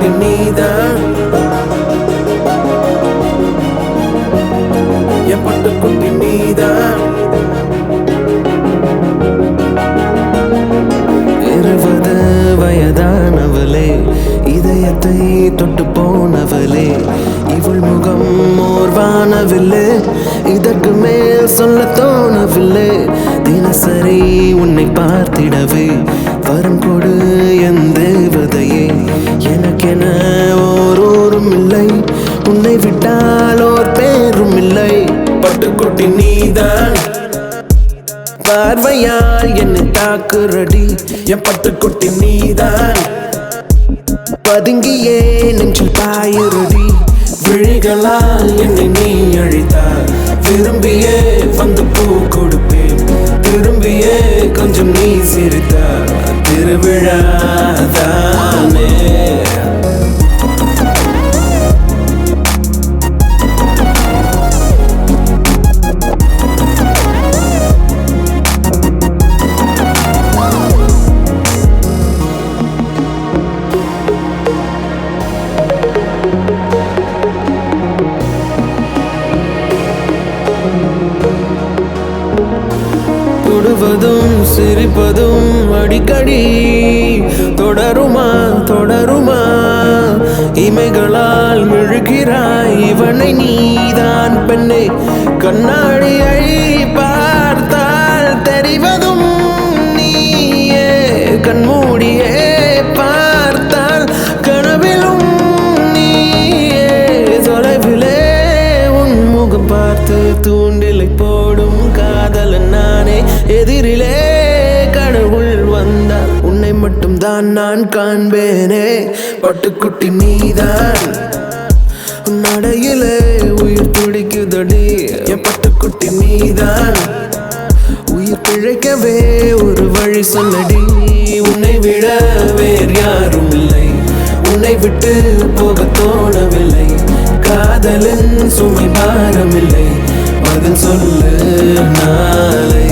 பட்டுக்குட்டி நீதான், என் பட்டுக்குட்டி நீதான். 20 வயதானவளே, இதயத்தை தொட்டு போனவளே, இவள் முகம் ஓர்வானவில்லை, இதற்கு மேல் சொல்ல தோணவில்லை. தினசரி உன்னை பார்த்திடவே வரம் கொடு என் தேவதையே. எனக்கென ஓரோரும் இல்லை, உன்னை விட்டால் ஓர் பேரும் இல்லை. பட்டுக்குட்டி நீதான், பார்வையால் என்னை தாக்குறடி, என் பட்டுக்குட்டி நீதான். பதுங்கியே நெஞ்சில் பாயுறடி, விழிகளால் என்னை நீ அழித்தார். விரும்பியே வந்து பூ கொடுப்பேன், திரும்பியே கொஞ்சம் நீ சிரித்தார். திருவிழாதானே தொடுவதும் சிரிப்பதும் அடிக்கடி தொடருமா தொடருமா. இமைகளால் விழுகிறாய், இவனை நீதான் பெண்ணே. கண்ணாடியை பார்த்தால் தெரிவதும் நீயே, கண்மூடியே பார்த்தால் கனவிலும் நீயே. தொலைவிலே உன் முகம் பார்த்து தூண்டிலை போடும் காதலன் நானே. எதிரிலே கடவுள் வந்தால் உன்னை மட்டும் தான் நான் காண்பேனே. பட்டுக்குட்டி நீதான், நடையிலே உயிர் துடிக்குதடி, என் பட்டுக்குட்டி நீதான். உயிர் பிழைக்கவே ஒரு வழி சொல்லடி, உன்னை விட வேறு யாரும் இல்லை, உன்னை விட்டு போக தோணவில்லை. காதலின் சுமை பாரமில்லை, பதில் சொல்லு நாளை.